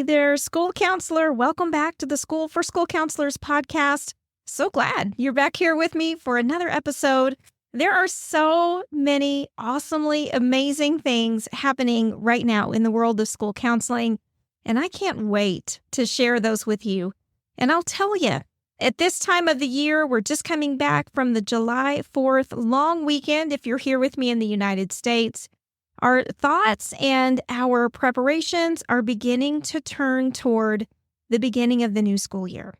there, school counselor. Welcome back to the School for School Counselors podcast. So glad you're back here with me for another episode. There are so many awesomely amazing things happening right now in the world of school counseling, and I can't wait to share those with you. And I'll tell you, at this time of the year, we're just coming back from the July 4th long weekend if you're here with me in the United States. Our thoughts and our preparations are beginning to turn toward the beginning of the new school year.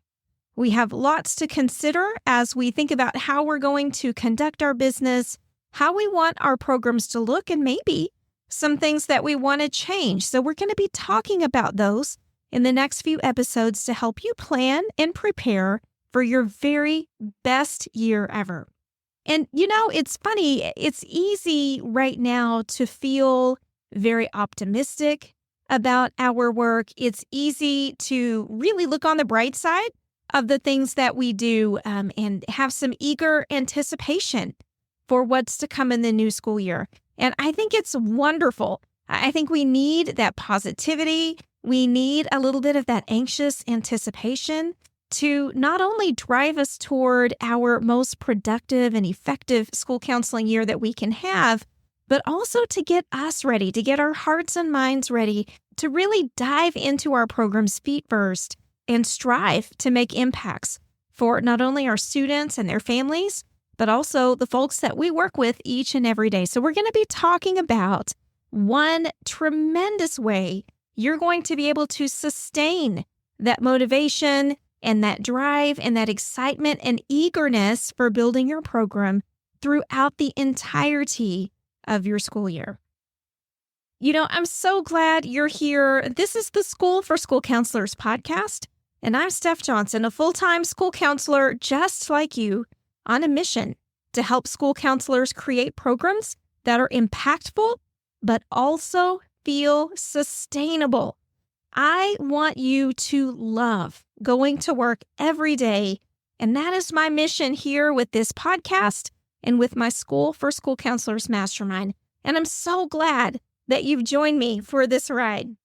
We have lots to consider as we think about how we're going to conduct our business, how we want our programs to look, and maybe some things that we want to change. So we're going to be talking about those in the next few episodes to help you plan and prepare for your very best year ever. And, it's funny, it's easy right now to feel very optimistic about our work. It's easy to really look on the bright side of the things that we do and have some eager anticipation for what's to come in the new school year. And I think it's wonderful. I think we need that positivity. We need a little bit of that anxious anticipation to not only drive us toward our most productive and effective school counseling year that we can have, but also to get us ready, to get our hearts and minds ready to really dive into our programs feet first and strive to make impacts for not only our students and their families, but also the folks that we work with each and every day. So we're going to be talking about one tremendous way you're going to be able to sustain that motivation and that drive and that excitement and eagerness for building your program throughout the entirety of your school year. I'm so glad you're here. This is the School for School Counselors podcast, and I'm Steph Johnson, a full-time school counselor just like you, on a mission to help school counselors create programs that are impactful, but also feel sustainable. I want you to love going to work every day, and that is my mission here with this podcast and with my School for School Counselors Mastermind. And I'm so glad that you've joined me for this ride.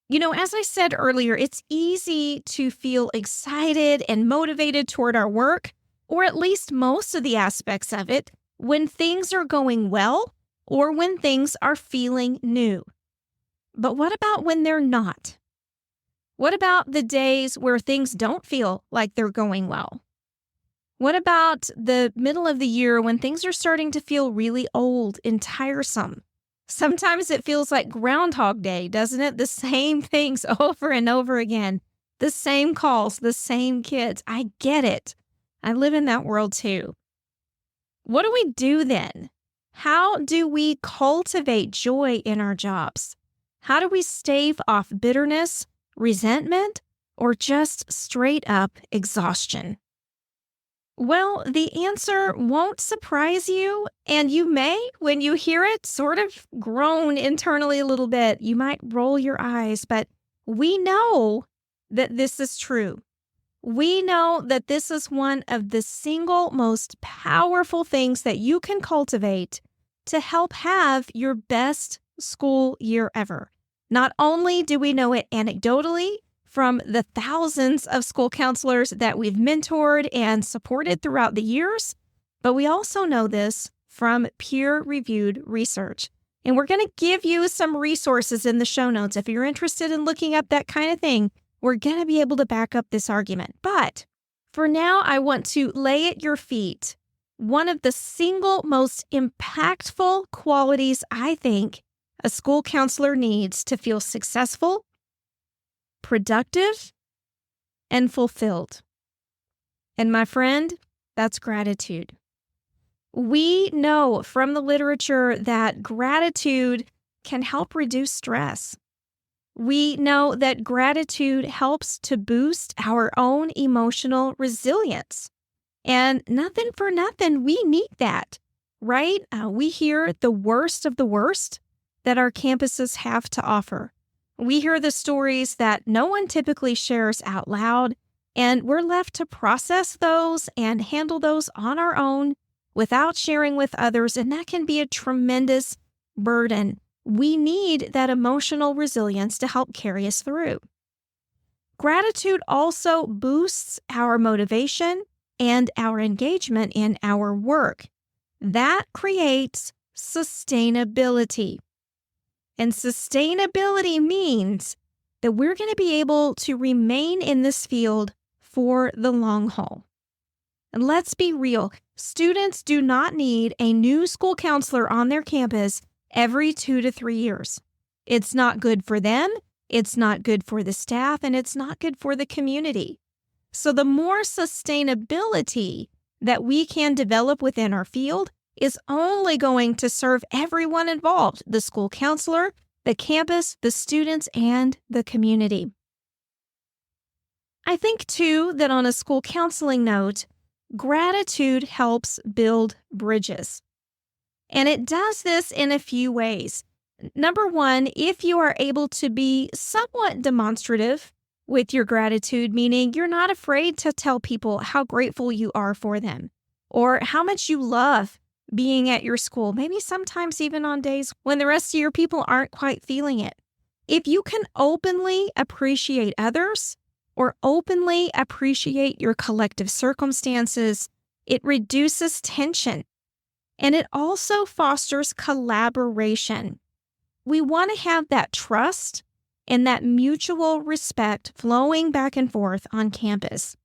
As I said earlier, it's easy to feel excited and motivated toward our work, or at least most of the aspects of it, when things are going well or when things are feeling new. But what about when they're not? What about the days where things don't feel like they're going well? What about the middle of the year when things are starting to feel really old and tiresome? Sometimes it feels like Groundhog Day, doesn't it? The same things over and over again. The same calls, the same kids. I get it. I live in that world too. What do we do then? How do we cultivate joy in our jobs? How do we stave off bitterness, resentment, or just straight up exhaustion? Well, the answer won't surprise you, and you may, when you hear it, sort of groan internally a little bit. You might roll your eyes, but we know that this is true. We know that this is one of the single most powerful things that you can cultivate to help have your best school year ever. Not only do we know it anecdotally from the thousands of school counselors that we've mentored and supported throughout the years, but we also know this from peer-reviewed research. And we're going to give you some resources in the show notes. If you're interested in looking up that kind of thing, we're going to be able to back up this argument. But for now, I want to lay at your feet one of the single most impactful qualities I think a school counselor needs to feel successful, productive, and fulfilled. And my friend, that's gratitude. We know from the literature that gratitude can help reduce stress. We know that gratitude helps to boost our own emotional resilience. And nothing for nothing, we need that, right? We hear the worst of the worst that our campuses have to offer. We hear the stories that no one typically shares out loud, and we're left to process those and handle those on our own without sharing with others, and that can be a tremendous burden We need that emotional resilience to help carry us through. Gratitude also boosts our motivation and our engagement in our work. That creates sustainability. And sustainability means that we're going to be able to remain in this field for the long haul. And let's be real, students do not need a new school counselor on their campus every 2 to 3 years. It's not good for them, it's not good for the staff, and it's not good for the community. So the more sustainability that we can develop within our field is only going to serve everyone involved, the school counselor, the campus, the students, and the community. I think, too, that on a school counseling note, gratitude helps build bridges. And it does this in a few ways. Number one, if you are able to be somewhat demonstrative with your gratitude, meaning you're not afraid to tell people how grateful you are for them or how much you love being at your school, maybe sometimes even on days when the rest of your people aren't quite feeling it. If you can openly appreciate others or openly appreciate your collective circumstances, it reduces tension and it also fosters collaboration. We want to have that trust and that mutual respect flowing back and forth on campus.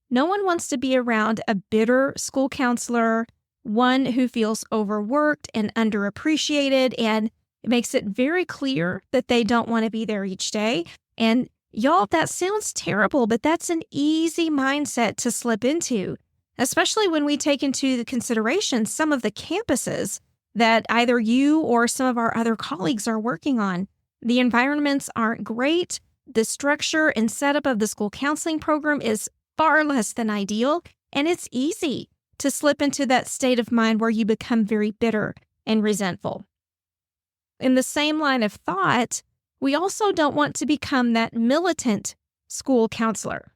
No one wants to be around a bitter school counselor, one who feels overworked and underappreciated, and it makes it very clear that they don't want to be there each day. And y'all, that sounds terrible, but that's an easy mindset to slip into, especially when we take into consideration some of the campuses that either you or some of our other colleagues are working on. The environments aren't great. The structure and setup of the school counseling program is far less than ideal, and it's easy to slip into that state of mind where you become very bitter and resentful. In the same line of thought, we also don't want to become that militant school counselor.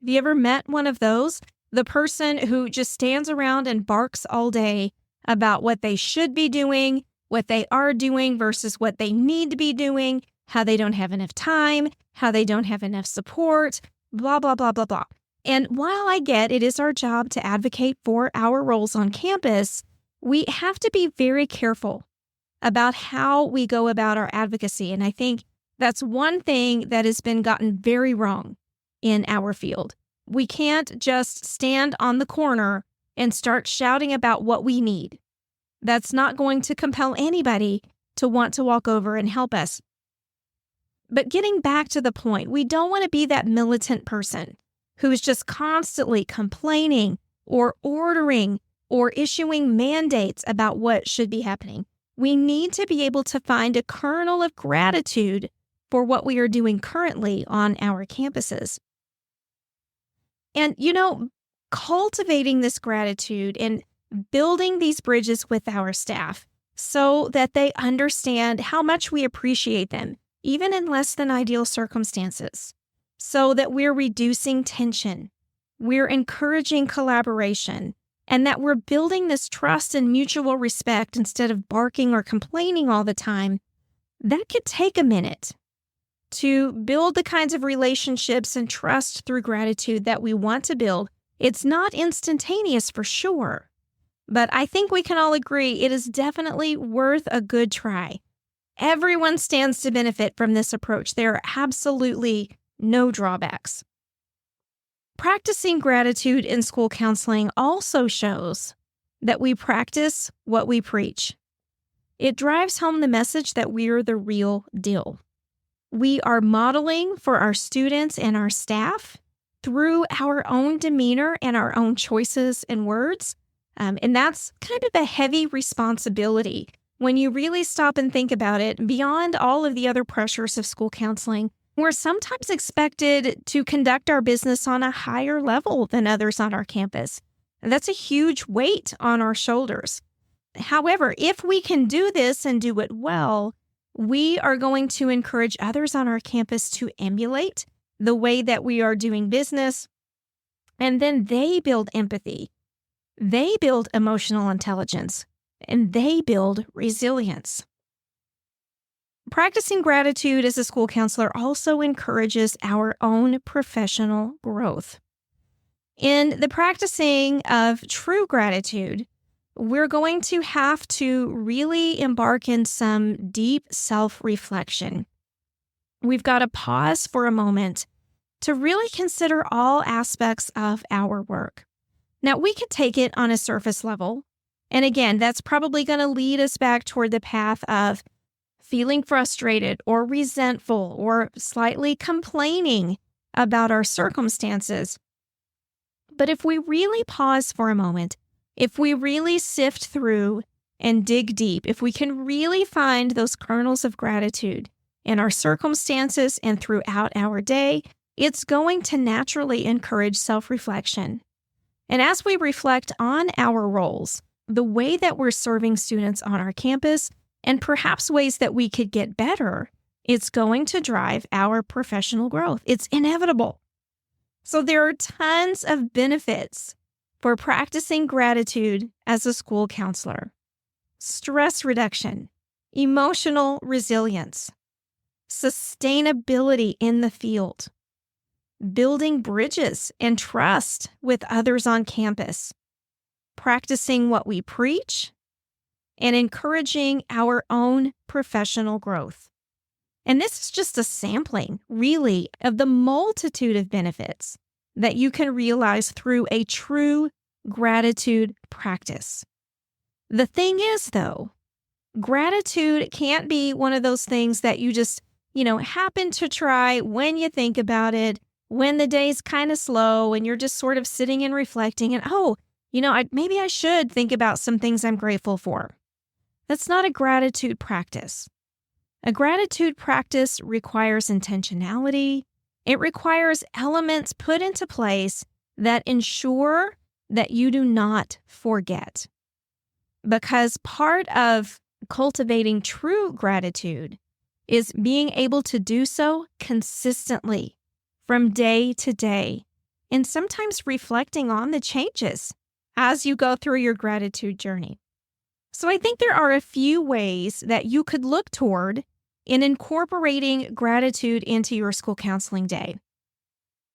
Have you ever met one of those? The person who just stands around and barks all day about what they should be doing, what they are doing versus what they need to be doing, how they don't have enough time, how they don't have enough support, blah, blah, blah, blah, blah. And while I get it is our job to advocate for our roles on campus, we have to be very careful about how we go about our advocacy. And I think that's one thing that has been gotten very wrong in our field. We can't just stand on the corner and start shouting about what we need. That's not going to compel anybody to want to walk over and help us. But getting back to the point, we don't want to be that militant person who is just constantly complaining or ordering or issuing mandates about what should be happening. We need to be able to find a kernel of gratitude for what we are doing currently on our campuses. And, cultivating this gratitude and building these bridges with our staff so that they understand how much we appreciate them, even in less than ideal circumstances, so that we're reducing tension, we're encouraging collaboration, and that we're building this trust and mutual respect instead of barking or complaining all the time. That could take a minute to build the kinds of relationships and trust through gratitude that we want to build. It's not instantaneous for sure, but I think we can all agree it is definitely worth a good try. Everyone stands to benefit from this approach. There are absolutely no drawbacks. Practicing gratitude in school counseling also shows that we practice what we preach. It drives home the message that we're the real deal. We are modeling for our students and our staff through our own demeanor and our own choices and words. And that's kind of a heavy responsibility when you really stop and think about it. Beyond all of the other pressures of school counseling, we're sometimes expected to conduct our business on a higher level than others on our campus. And that's a huge weight on our shoulders. However, if we can do this and do it well, we are going to encourage others on our campus to emulate the way that we are doing business. And then they build empathy. They build emotional intelligence. And they build resilience. Practicing gratitude as a school counselor also encourages our own professional growth. In the practicing of true gratitude, we're going to have to really embark in some deep self-reflection. We've got to pause for a moment to really consider all aspects of our work. Now, we could take it on a surface level. And again, that's probably going to lead us back toward the path of feeling frustrated or resentful or slightly complaining about our circumstances. But if we really pause for a moment, if we really sift through and dig deep, if we can really find those kernels of gratitude in our circumstances and throughout our day, it's going to naturally encourage self-reflection. And as we reflect on our roles, the way that we're serving students on our campus, and perhaps ways that we could get better, it's going to drive our professional growth. It's inevitable. So there are tons of benefits for practicing gratitude as a school counselor. Stress reduction, emotional resilience, sustainability in the field, building bridges and trust with others on campus, practicing what we preach, and encouraging our own professional growth. And this is just a sampling, really, of the multitude of benefits that you can realize through a true gratitude practice. The thing is, though, gratitude can't be one of those things that you just, happen to try when you think about it, when the day's kind of slow and you're just sort of sitting and reflecting and, maybe I should think about some things I'm grateful for. That's not a gratitude practice. A gratitude practice requires intentionality. It requires elements put into place that ensure that you do not forget. Because part of cultivating true gratitude is being able to do so consistently from day to day, and sometimes reflecting on the changes as you go through your gratitude journey. So I think there are a few ways that you could look toward in incorporating gratitude into your school counseling day.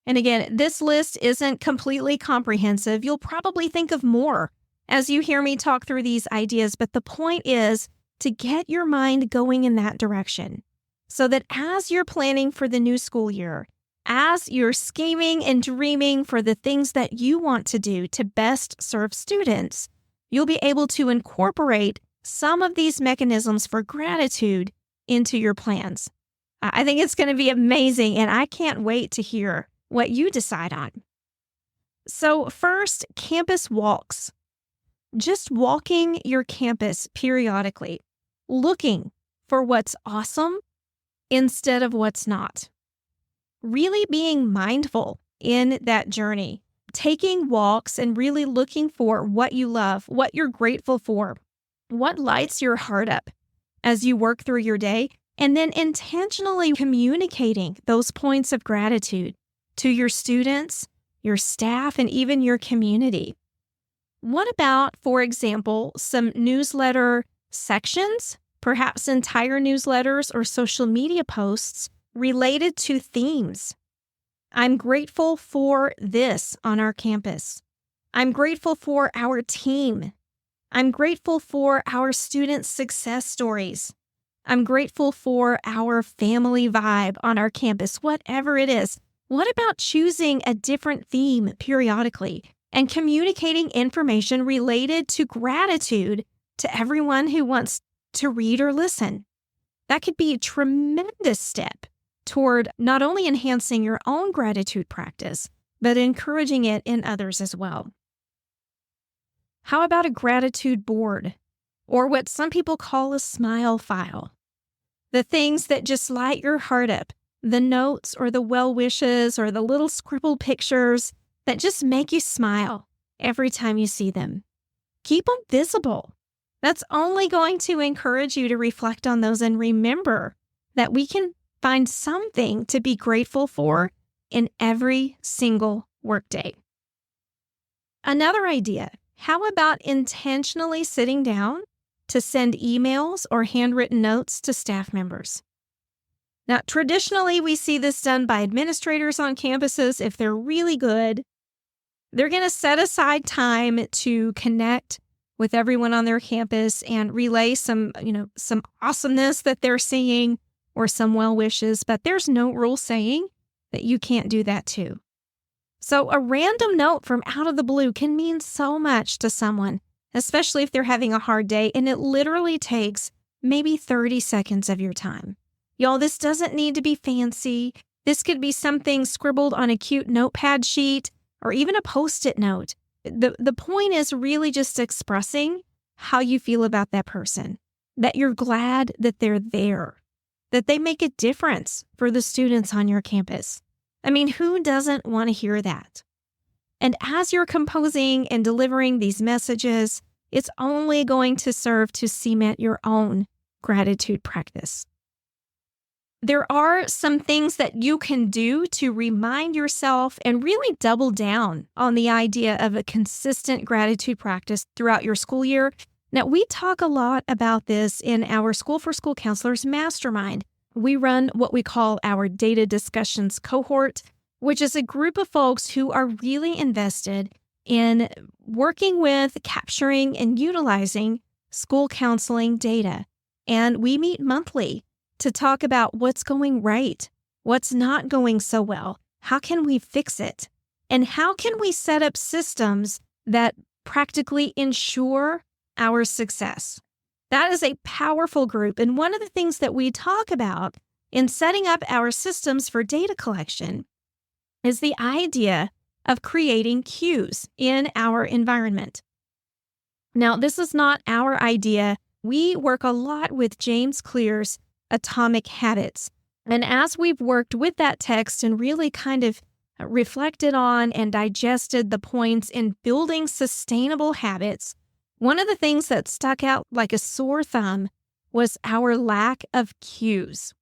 And again, this list isn't completely comprehensive. You'll probably think of more as you hear me talk through these ideas, but the point is to get your mind going in that direction so that as you're planning for the new school year, as you're scheming and dreaming for the things that you want to do to best serve students, you'll be able to incorporate some of these mechanisms for gratitude into your plans. I think it's going to be amazing, and I can't wait to hear what you decide on. So first, campus walks. Just walking your campus periodically, looking for what's awesome instead of what's not. Really being mindful in that journey. Taking walks and really looking for what you love, what you're grateful for, what lights your heart up as you work through your day, and then intentionally communicating those points of gratitude to your students, your staff, and even your community. What about, for example, some newsletter sections, perhaps entire newsletters or social media posts related to themes? I'm grateful for this on our campus. I'm grateful for our team. I'm grateful for our students' success stories. I'm grateful for our family vibe on our campus, whatever it is. What about choosing a different theme periodically and communicating information related to gratitude to everyone who wants to read or listen? That could be a tremendous step toward not only enhancing your own gratitude practice, but encouraging it in others as well. How about a gratitude board, or what some people call a smile file? The things that just light your heart up, the notes or the well wishes or the little scribbled pictures that just make you smile every time you see them. Keep them visible. That's only going to encourage you to reflect on those and remember that we can find something to be grateful for in every single workday. Another idea, how about intentionally sitting down to send emails or handwritten notes to staff members. Now, traditionally, we see this done by administrators on campuses if they're really good. They're going to set aside time to connect with everyone on their campus and relay some awesomeness that they're seeing or some well wishes, but there's no rule saying that you can't do that too. So a random note from out of the blue can mean so much to someone, especially if they're having a hard day, and it literally takes maybe 30 seconds of your time. Y'all, this doesn't need to be fancy. This could be something scribbled on a cute notepad sheet or even a Post-it note. The point is really just expressing how you feel about that person, that you're glad that they're there, that they make a difference for the students on your campus. I mean, who doesn't want to hear that? And as you're composing and delivering these messages, it's only going to serve to cement your own gratitude practice. There are some things that you can do to remind yourself and really double down on the idea of a consistent gratitude practice throughout your school year. Now, we talk a lot about this in our School for School Counselors Mastermind. We run what we call our Data Discussions Cohort, which is a group of folks who are really invested in working with, capturing, and utilizing school counseling data. And we meet monthly to talk about what's going right, what's not going so well, how can we fix it, and how can we set up systems that practically ensure our success. That is a powerful group, and one of the things that we talk about in setting up our systems for data collection is the idea of creating cues in our environment. Now, this is not our idea. We work a lot with James Clear's Atomic Habits. And as we've worked with that text and really kind of reflected on and digested the points in building sustainable habits, one of the things that stuck out like a sore thumb was our lack of cues.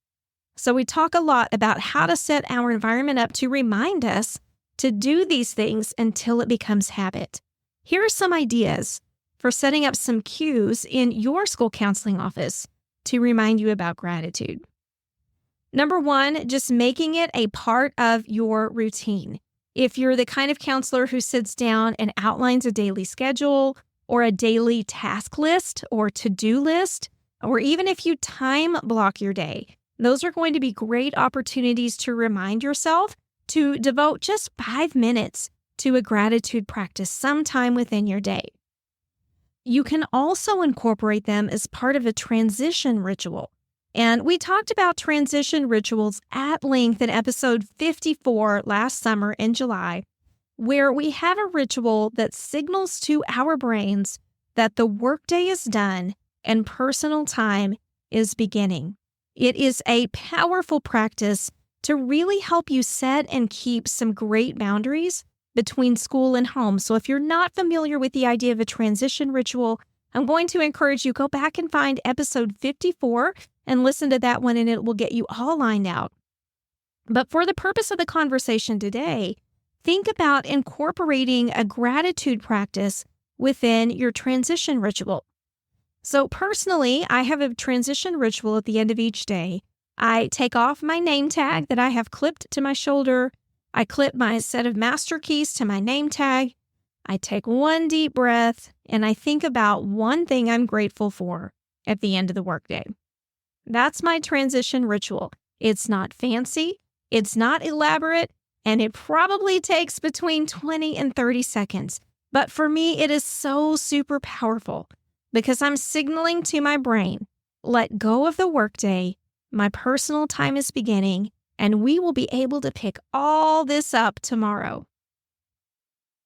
So we talk a lot about how to set our environment up to remind us to do these things until it becomes habit. Here are some ideas for setting up some cues in your school counseling office to remind you about gratitude. Number one, just making it a part of your routine. If you're the kind of counselor who sits down and outlines a daily schedule or a daily task list or to-do list, or even if you time block your day, those are going to be great opportunities to remind yourself to devote just 5 minutes to a gratitude practice sometime within your day. You can also incorporate them as part of a transition ritual. And we talked about transition rituals at length in episode 54 last summer in July, where we have a ritual that signals to our brains that the workday is done and personal time is beginning. It is a powerful practice to really help you set and keep some great boundaries between school and home. So if you're not familiar with the idea of a transition ritual, I'm going to encourage you, go back and find episode 54 and listen to that one, and it will get you all lined out. But for the purpose of the conversation today, think about incorporating a gratitude practice within your transition ritual. So personally, I have a transition ritual at the end of each day. I take off my name tag that I have clipped to my shoulder. I clip my set of master keys to my name tag. I take one deep breath, and I think about one thing I'm grateful for at the end of the workday. That's my transition ritual. It's not fancy, it's not elaborate, and it probably takes between 20 and 30 seconds. But for me, it is so super powerful because I'm signaling to my brain, let go of the workday, my personal time is beginning, and we will be able to pick all this up tomorrow.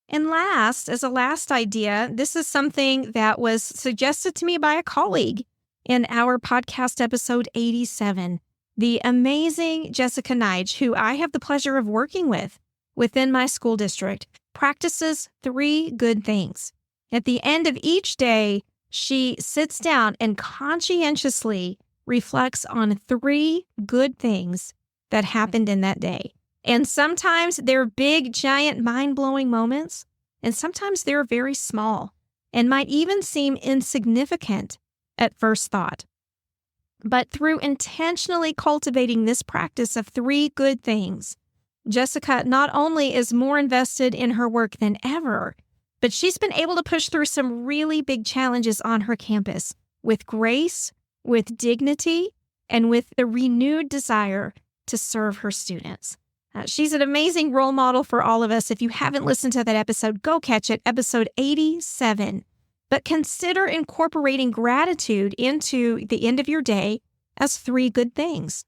And last, as a last idea, this is something that was suggested to me by a colleague in our podcast episode 87, the amazing Jessica Nige, who I have the pleasure of working with within my school district, practices 3 good things. At the end of each day, she sits down and conscientiously reflects on 3 good things that happened in that day. And sometimes they're big, giant, mind-blowing moments, and sometimes they're very small and might even seem insignificant at first thought. But through intentionally cultivating this practice of 3 good things, Jessica not only is more invested in her work than ever, but she's been able to push through some really big challenges on her campus with grace, with dignity, and with the renewed desire to serve her students. She's an amazing role model for all of us. If you haven't listened to that episode, go catch it, episode 87. But consider incorporating gratitude into the end of your day as 3 good things.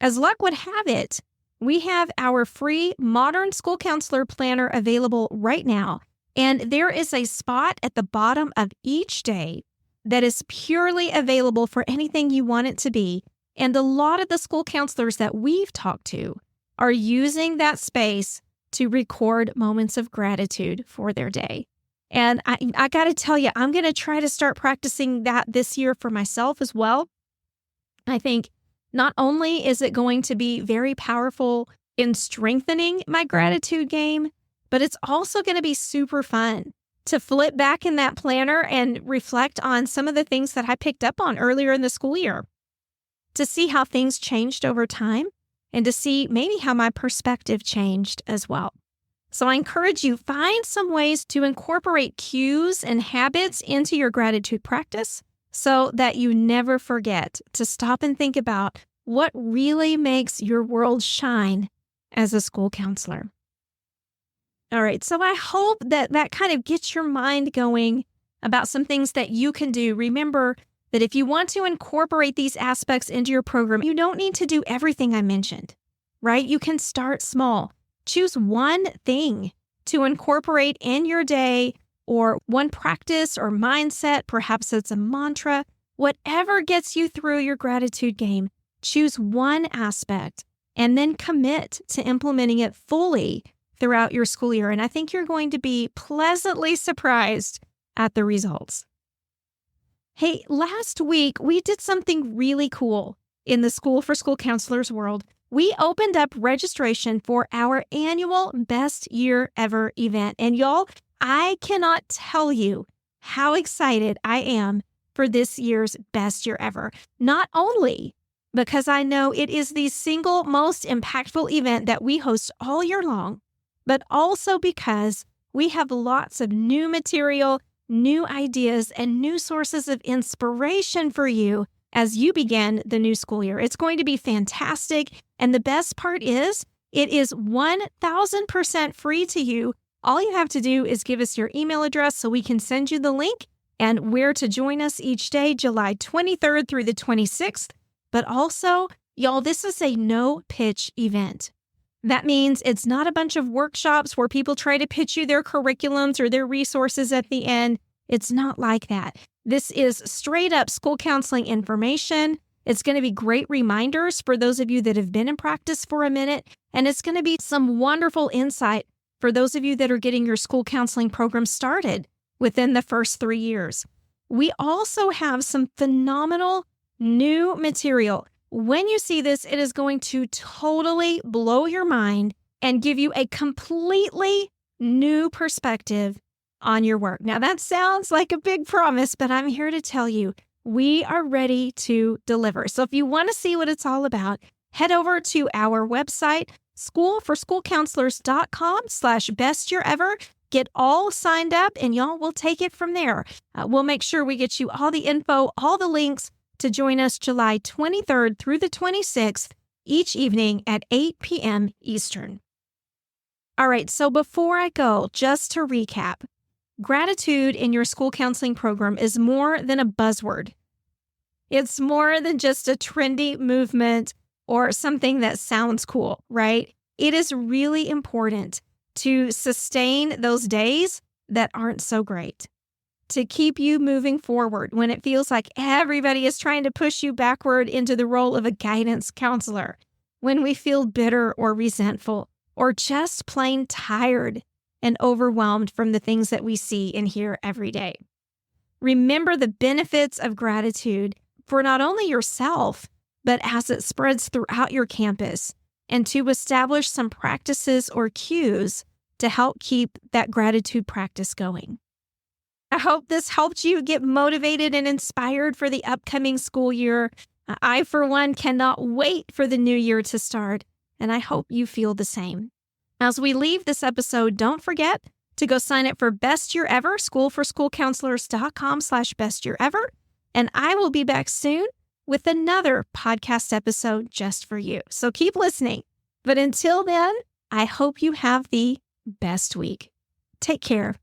As luck would have it, we have our free Modern School Counselor Planner available right now, and there is a spot at the bottom of each day that is purely available for anything you want it to be. And a lot of the school counselors that we've talked to are using that space to record moments of gratitude for their day. And I got to tell you, I'm going to try to start practicing that this year for myself as well. I think not only is it going to be very powerful in strengthening my gratitude game, but it's also going to be super fun to flip back in that planner and reflect on some of the things that I picked up on earlier in the school year, to see how things changed over time and to see maybe how my perspective changed as well. So I encourage you, find some ways to incorporate cues and habits into your gratitude practice so that you never forget to stop and think about what really makes your world shine as a school counselor. All right, so I hope that kind of gets your mind going about some things that you can do. Remember that if you want to incorporate these aspects into your program, you don't need to do everything I mentioned, right? You can start small. Choose one thing to incorporate in your day, or one practice or mindset. Perhaps it's a mantra. Whatever gets you through your gratitude game, choose one aspect and then commit to implementing it fully throughout your school year. And I think you're going to be pleasantly surprised at the results. Hey, last week we did something really cool in the School for School Counselors world. We opened up registration for our annual Best Year Ever event. And y'all, I cannot tell you how excited I am for this year's Best Year Ever. Not only because I know it is the single most impactful event that we host all year long, but also because we have lots of new material, new ideas, and new sources of inspiration for you as you begin the new school year. It's going to be fantastic. And the best part is, it is 1,000% free to you. All you have to do is give us your email address so we can send you the link and where to join us each day, July 23rd through the 26th. But also, y'all, this is a no-pitch event. That means it's not a bunch of workshops where people try to pitch you their curriculums or their resources at the end. It's not like that. This is straight up school counseling information. It's going to be great reminders for those of you that have been in practice for a minute. And it's going to be some wonderful insight for those of you that are getting your school counseling program started within the first 3 years. We also have some phenomenal new material. When you see this, it is going to totally blow your mind and give you a completely new perspective on your work. Now, that sounds like a big promise, but I'm here to tell you, we are ready to deliver. So if you want to see what it's all about, head over to our website, schoolforschoolcounselors.com/bestyearever. Get all signed up, and y'all will take it from there. We'll make sure we get you all the info, all the links to join us July 23rd through the 26th, each evening at 8 p.m. Eastern. All right, so before I go, just to recap, gratitude in your school counseling program is more than a buzzword. It's more than just a trendy movement or something that sounds cool, right? It is really important to sustain those days that aren't so great, to keep you moving forward when it feels like everybody is trying to push you backward into the role of a guidance counselor, when we feel bitter or resentful or just plain tired and overwhelmed from the things that we see and hear every day. Remember the benefits of gratitude for not only yourself, but as it spreads throughout your campus, and to establish some practices or cues to help keep that gratitude practice going. I hope this helped you get motivated and inspired for the upcoming school year. I, for one, cannot wait for the new year to start, and I hope you feel the same. As we leave this episode, don't forget to go sign up for Best Year Ever, schoolforschoolcounselors.com/bestyearever, and I will be back soon with another podcast episode just for you. So keep listening. But until then, I hope you have the best week. Take care.